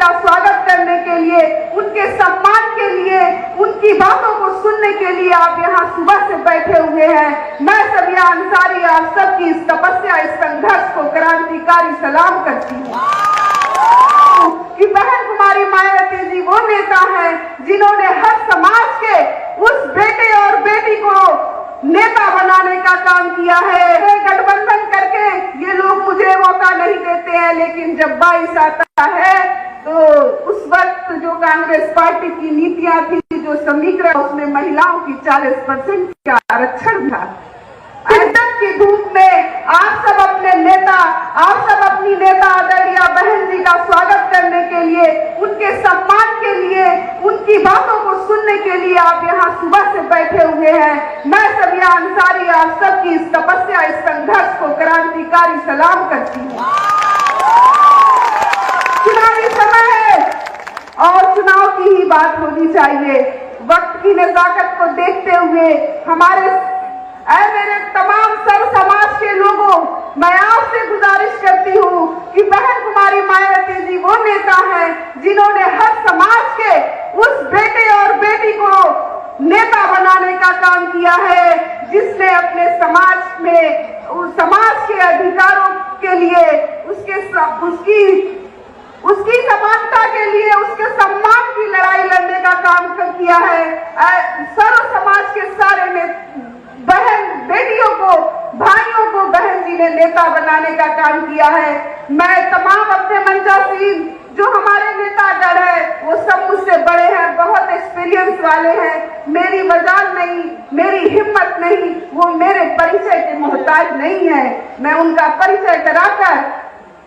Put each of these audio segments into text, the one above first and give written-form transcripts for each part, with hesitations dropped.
का स्वागत करने के लिए, उनके सम्मान के लिए, उनकी बातों को सुनने के लिए आप यहाँ सुबह से बैठे हुए हैं। मैं सबिया अंसारी आप सबकी इस तपस्या, इस संघर्ष को क्रांतिकारी सलाम करती हूँ कि बहन कुमारी मायावती जी वो नेता है जिन्होंने हर समाज के उस बेटे और बेटी को नेता बनाने का काम किया है। गठबंधन करके ये लोग मुझे मौका नहीं देते हैं, लेकिन जब 22 आता है तो उस वक्त जो कांग्रेस पार्टी की नीतियां थी, जो समीकरण, उसमें महिलाओं की 40% का आरक्षण था। आंदोलन की धूप में आप सब अपने नेता, आप सब अपनी नेता आदरणीय बहन जी का स्वागत करने के लिए, उनके सम्मान के लिए, उनकी बातों को सुनने के लिए आप यहाँ सुबह से बैठे हुए हैं। मैं सबिया अंसारी आप सबकी इस तपस्या, इस संघर्ष को क्रांतिकारी सलाम करती हूँ। चुनावी समय है और चुनाव की ही बात होनी चाहिए। वक्त की नजाकत को देखते हुए मेरे तमाम सर्व समाज के लोगों, मैं आपसे गुजारिश करती हूँ कि बहन कुमारी मायावती जी वो नेता है जिन्होंने हर समाज के उस बेटे और बेटी को नेता बनाने का काम किया है, जिसने अपने समाज में उस समाज के अधिकारों के लिए, उसकी समानता के लिए, उसके सम्मान की लड़ाई लड़ने का काम किया है। सर्व समाज के सारे बहन बेटियों को, भाइयों को बहन जी ने नेता बनाने का काम किया है। मैं तमाम अपने मंचासीन जो हमारे नेतागण है वो सब मुझसे बड़े हैं, बहुत एक्सपीरियंस वाले हैं। मेरी मजाल नहीं, मेरी हिम्मत नहीं, वो मेरे परिचय के मोहताज नहीं है। मैं उनका परिचय कराकर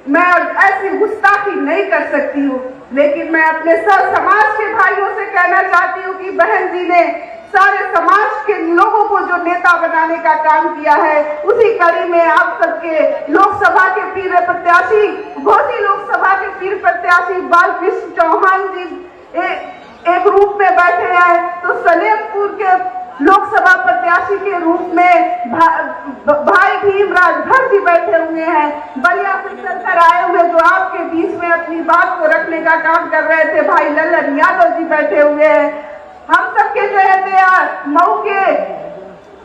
मैं ऐसी गुस्ताखी नहीं कर सकती हूँ, लेकिन मैं अपने सब समाज के भाइयों से कहना चाहती हूँ कि बहन जी ने सारे समाज के लोगों को जो नेता बनाने का काम किया है, उसी कड़ी में आप सबके लोकसभा के पीर प्रत्याशी, घोसी लोकसभा के पीर प्रत्याशी बालकृष्ण चौहान जी एक रूप में बैठे हैं, तो सलेमपुर के लोकसभा प्रत्याशी के रूप में भाई भीम राजभर जी बैठे हुए हैं। बलिया से चलकर आए हुए जो आपके बीच में अपनी बात को रखने का काम कर रहे थे, भाई लल्लन यादव जी बैठे हुए हैं। हम सबके जो है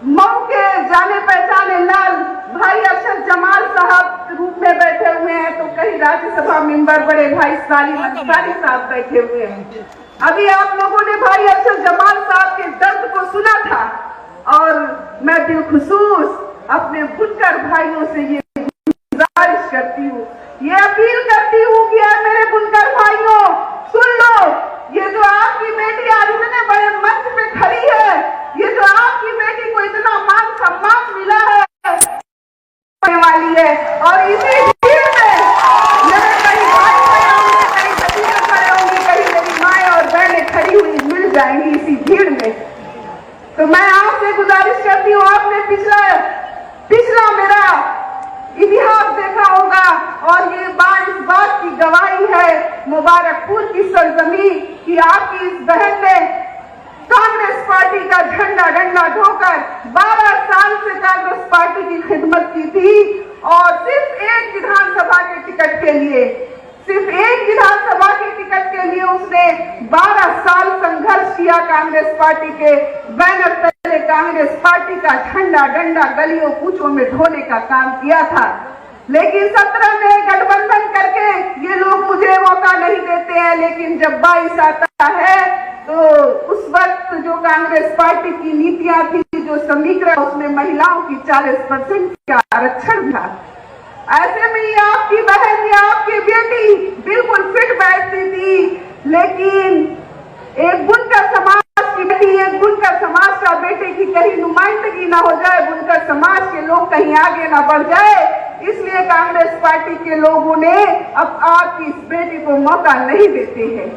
मऊ के जाने पहचाने लाल भाई अरशद जमाल साहब रूप में बैठे हुए हैं, तो कई राज्यसभा मेंबर बड़े भाई सालिम अंसारी साहब बैठे हुए हैं। अभी आप लोगों ने भाई अरशद जमाल साहब के दर्द को सुना था, और मैं बिलखुसूस अपने बुनकर भाइयों से ये गुजारिश करती हूँ, ये अपील करती हूँ कि मेरे बुनकर भाइयों सुन लो, ये जो आपकी बेटी आज इतने बड़े मंच पे खड़ी है, ये जो आपकी बेटी को इतना मान सम्मान मिला है वाली है, और इसी भीड़ में मेरे कई भाई खड़े होंगे, कई बच्चियां खड़े होंगी, कहीं मेरी माएं और बहनें खड़ी हुई मिल जाएंगी इसी भीड़ में। तो मैं आपसे गुजारिश करती हूँ, आपने पिछला मेरा इतिहास देखा होगा, और ये बात इस बात की गवाही है, मुबारकपुर की सरजमीन की आपकी इस बहन ने कांग्रेस पार्टी का झंडा डंडा ढोकर 12 साल से कांग्रेस पार्टी की खिदमत की थी, और सिर्फ एक विधानसभा के टिकट के लिए, सिर्फ एक विधानसभा के टिकट के लिए उसने 12 साल संघर्ष किया। कांग्रेस पार्टी के बैनर तले कांग्रेस पार्टी का झंडा डंडा गलियों कूचों में ढोने का काम किया था, लेकिन 17 में गठबंधन करके ये लोग मुझे मौका नहीं देते हैं, लेकिन जब 22 आता है तो उस वक्त जो कांग्रेस पार्टी की नीतियां थी, जो समीकरण, उसमें महिलाओं की 40% का आरक्षण था। ऐसे में ये आपकी बहन या आपकी बेटी बिल्कुल फिट बैठती थी, लेकिन एक बुनकर समाज की बेटी, एक बुनकर समाज का बेटे की कहीं नुमाइंदगी ना हो जाए, बुनकर समाज के लोग कहीं आगे ना बढ़ जाए, इसलिए कांग्रेस पार्टी के लोगों ने अब आपकी इस बेटी को मौका नहीं देते हैं।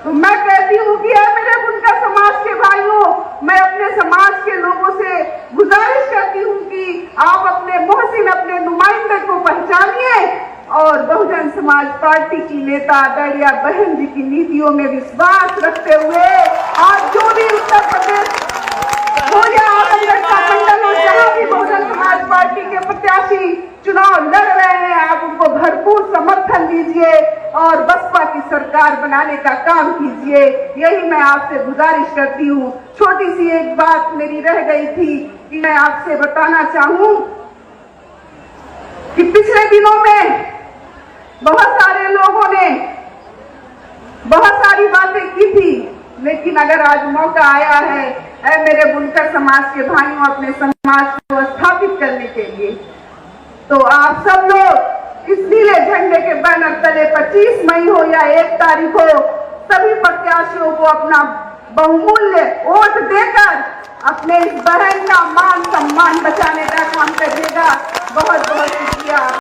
तो मैं कहती हूँ कि मेरे बुनकर समाज के भाइयों, मैं अपने समाज के लोगों से गुजारिश करती हूँ कि आप अपने मोहसिन, अपने नुमाइंदे को पहचानिए, और बहुजन समाज पार्टी की नेता आदरणीय बहन जी की नीतियों में विश्वास रखते हुए आज जो भी उत्तर प्रदेश हो या आजमगढ़ का मंडल हो, जहाँ भी बहुजन समाज पार्टी के प्रत्याशी चुनाव लड़ रहे हैं, आप उनको भरपूर समर्थन दीजिए और बसपा की सरकार बनाने का काम कीजिए, यही मैं आपसे गुजारिश करती हूँ। छोटी सी एक बात मेरी रह गई थी कि मैं आपसे बताना चाहूँ कि पिछले दिनों में बहुत सारे लोगों ने बहुत सारी बातें की थी, लेकिन अगर आज मौका आया है मेरे बुनकर समाज के भाइयों अपने समाज को स्थापित करने के लिए, तो आप सब लोग इस नीले झंडे के बैनर तले 25 मई हो या 1 तारीख हो, सभी प्रत्याशियों को अपना बहुमूल्य वोट देकर अपने इस बहन का मान सम्मान बचाने का काम करिएगा। बहुत बहुत शुक्रिया।